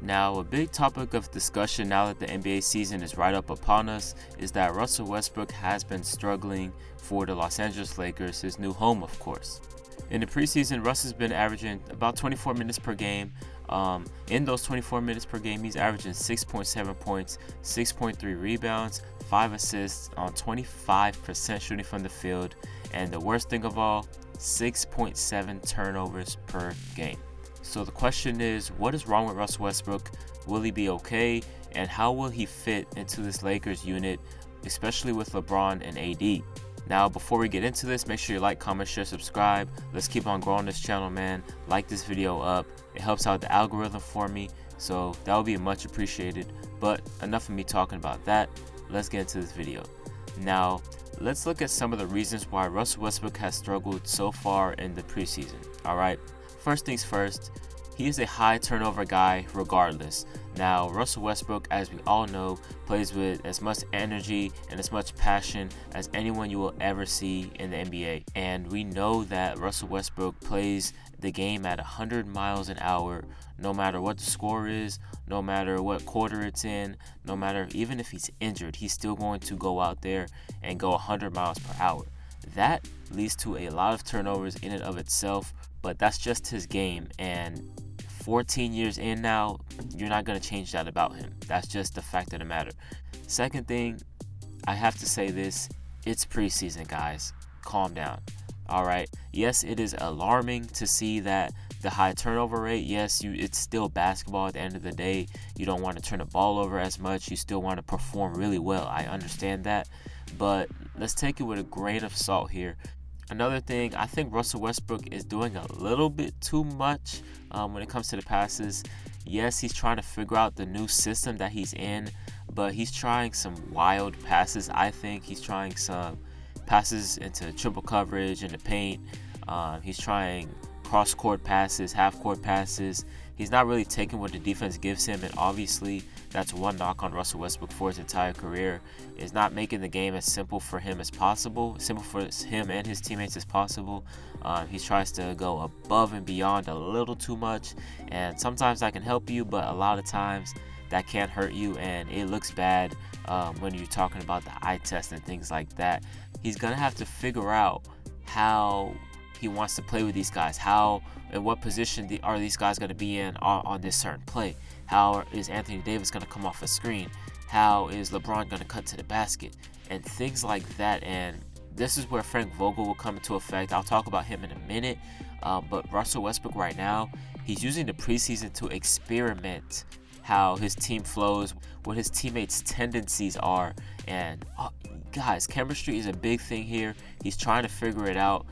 Now, a big topic of discussion now that the NBA season is right up upon us is that Russell Westbrook has been struggling for the Los Angeles Lakers, his new home, of course. In the preseason, Russ has been averaging about 24 minutes per game. In those 24 minutes per game, he's averaging 6.7 points, 6.3 rebounds, 5 assists on 25% shooting from the field, and the worst thing of all, 6.7 turnovers per game. So the question is, what is wrong with Russell Westbrook? Will he be okay? And how will he fit into this Lakers unit, especially with LeBron and AD? Now, before we get into this, make sure you like, comment, share, subscribe. Let's keep on growing this channel, man. Like this video up. It helps out the algorithm for me, so that would be much appreciated. But enough of me talking about that. Let's get into this video. Now, let's look at some of the reasons why Russell Westbrook has struggled so far in the preseason. All right. First things first, he is a high turnover guy regardless. Now, Russell Westbrook, as we all know, plays with as much energy and as much passion as anyone you will ever see in the NBA. And we know that Russell Westbrook plays the game at 100 miles an hour, no matter what the score is, no matter what quarter it's in, no matter even if he's injured, he's still going to go out there and go 100 miles per hour. That leads to a lot of turnovers in and of itself, but that's just his game, and 14 years in now, you're not going to change that about him. That's just the fact of the matter. Second thing, I have to say this, it's preseason, guys. Calm down. All right. Yes, it is alarming to see that the high turnover rate. Yes, it's still basketball at the end of the day. You don't want to turn the ball over as much. You still want to perform really well. I understand that, but let's take it with a grain of salt here. Another thing, I think Russell Westbrook is doing a little bit too much when it comes to the passes. Yes, he's trying to figure out the new system that he's in, but he's trying some wild passes. I think he's trying some passes into triple coverage in the paint. He's trying cross-court passes, half-court passes. He's not really taking what the defense gives him, and obviously that's one knock on Russell Westbrook for his entire career, is not making the game as simple for him as possible, simple for him and his teammates as possible. He tries to go above and beyond a little too much, and sometimes that can help you, but a lot of times that can hurt you, and it looks bad when you're talking about the eye test and things like that. He's going to have to figure out how he wants to play with these guys. How and what position are these guys going to be in on this certain play? How is Anthony Davis going to come off a screen? How is LeBron going to cut to the basket? And things like that. And this is where Frank Vogel will come into effect. I'll talk about him in a minute. But Russell Westbrook right now, he's using the preseason to experiment how his team flows, what his teammates' tendencies are. And guys, chemistry is a big thing here. He's trying to figure it out.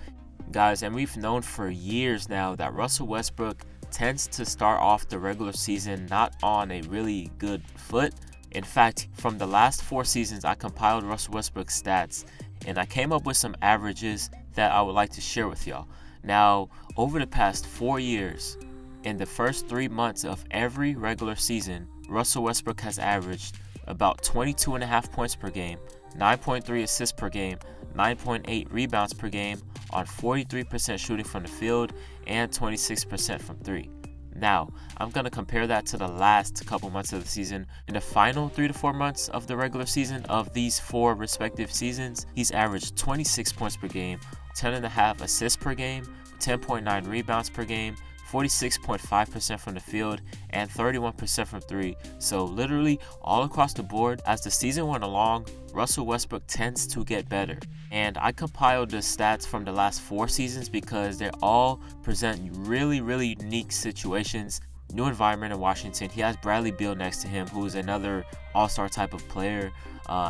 Guys, and we've known for years now that Russell Westbrook tends to start off the regular season not on a really good foot. In fact, from the last 4 seasons, I compiled Russell Westbrook's stats, and I came up with some averages that I would like to share with y'all. Now, over the past 4 years, in the first 3 months of every regular season, Russell Westbrook has averaged about 22.5 points per game, 9.3 assists per game, 9.8 rebounds per game, on 43% shooting from the field and 26% from 3. Now, I'm going to compare that to the last couple months of the season. In the final 3 to 4 months of the regular season of these 4 respective seasons, he's averaged 26 points per game, 10.5 assists per game, 10.9 rebounds per game, 46.5% from the field, and 31% from 3. So literally all across the board, as the season went along, Russell Westbrook tends to get better. And I compiled the stats from the last 4 seasons because they all present really, really unique situations. New environment in Washington. He has Bradley Beal next to him, who is another all-star type of player.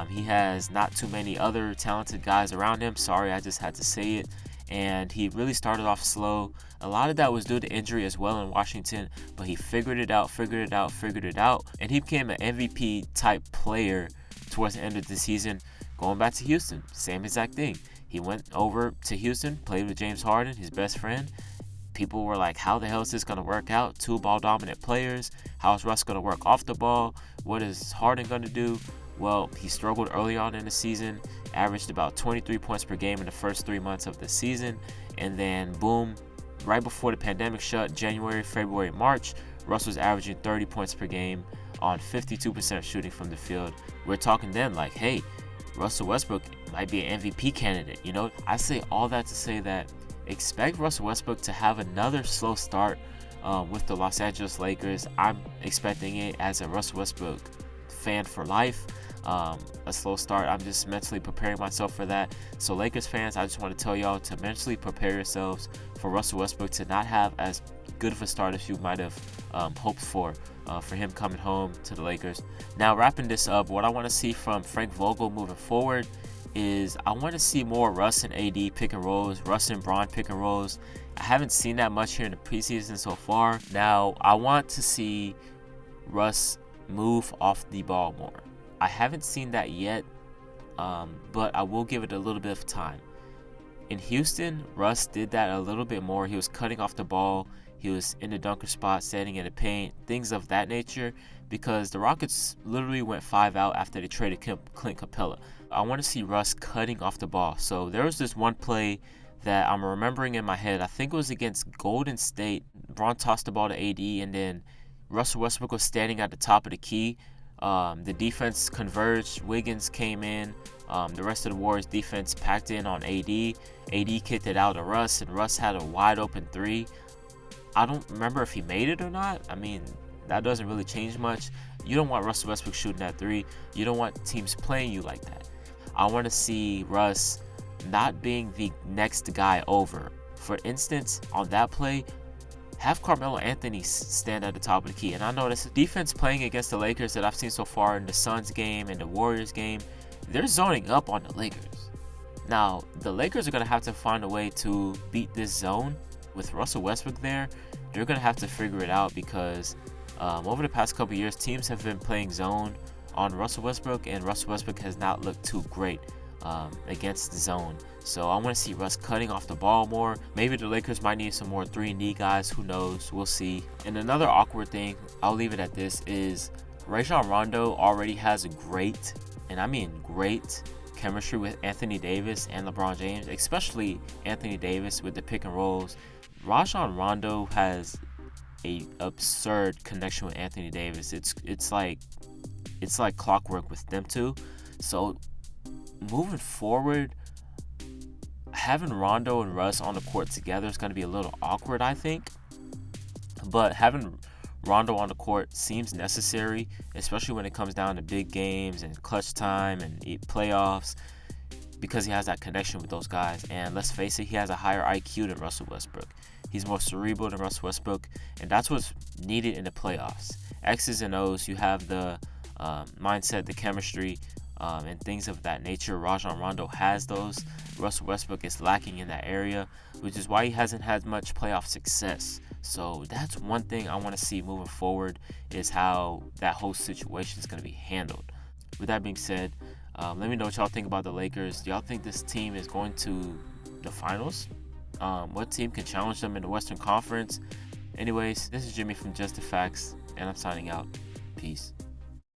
He has not too many other talented guys around him. Sorry, I just had to say it. And he really started off slow. A lot of that was due to injury as well in Washington, but he figured it out, and he became an MVP type player towards the end of the season. Going back to Houston, same exact thing. He went over to Houston, played with James Harden, his best friend. People were like, how the hell is this going to work out? 2 ball dominant players. How is Russ going to work off the ball? What is Harden going to do? Well, he struggled early on in the season, averaged about 23 points per game in the first 3 months of the season, and then boom, right before the pandemic shut, January, February, March, Russ was averaging 30 points per game on 52% shooting from the field. We're talking then like, hey, Russell Westbrook might be an MVP candidate. I say all that to say that expect Russell Westbrook to have another slow start with the Los Angeles Lakers. I'm expecting it as a Russell Westbrook fan for life. A slow start. I'm just mentally preparing myself for that. So Lakers fans, I just want to tell y'all to mentally prepare yourselves for Russell Westbrook to not have as good of a start as you might have hoped for him coming home to the Lakers. Now, wrapping this up, what I want to see from Frank Vogel moving forward is I want to see more Russ and AD pick and rolls, Russ and Bron pick and rolls. I haven't seen that much here in the preseason so far. Now, I want to see Russ move off the ball more. I haven't seen that yet, but I will give it a little bit of time. In Houston, Russ did that a little bit more. He was cutting off the ball. He was in the dunker spot, standing in the paint, things of that nature, because the Rockets literally went 5 out after they traded Clint Capella. I want to see Russ cutting off the ball. So there was this one play that I'm remembering in my head. I think it was against Golden State. Bron tossed the ball to AD, and then Russell Westbrook was standing at the top of the key. The defense converged. Wiggins came in. The rest of the Warriors defense packed in on AD. AD kicked it out to Russ, and Russ had a wide open three. I don't remember if he made it or not. I mean, that doesn't really change much. You don't want Russell Westbrook shooting that three. You don't want teams playing you like that. I want to see Russ not being the next guy over. For instance, on that play, have Carmelo Anthony stand at the top of the key. And I noticed defense playing against the Lakers that I've seen so far in the Suns game and the Warriors game, they're zoning up on the Lakers. Now, the Lakers are going to have to find a way to beat this zone with Russell Westbrook there. They're going to have to figure it out because over the past couple years, teams have been playing zone on Russell Westbrook, and Russell Westbrook has not looked too great against the zone. So I want to see Russ cutting off the ball more. Maybe the Lakers might need some more 3-and-D guys. Who knows? We'll see. And another awkward thing, I'll leave it at this, is Rajon Rondo already has a great, and I mean great, chemistry with Anthony Davis and LeBron James, especially Anthony Davis with the pick and rolls. Rajon Rondo has a absurd connection with Anthony Davis. It's like clockwork with them two. So moving forward, having Rondo and Russ on the court together is going to be a little awkward, I think. But having Rondo on the court seems necessary, especially when it comes down to big games and clutch time and playoffs, because he has that connection with those guys. And let's face it, he has a higher IQ than Russell Westbrook. He's more cerebral than Russell Westbrook, and that's what's needed in the playoffs. X's and O's, you have the mindset, the chemistry, and things of that nature. Rajon Rondo has those. Russell Westbrook is lacking in that area, which is why he hasn't had much playoff success. So that's one thing I want to see moving forward, is how that whole situation is going to be handled. With that being said, let me know what y'all think about the Lakers. Do y'all think this team is going to the finals? What team can challenge them in the Western Conference? Anyways, this is Jimmy from Just the Facts, and I'm signing out. Peace.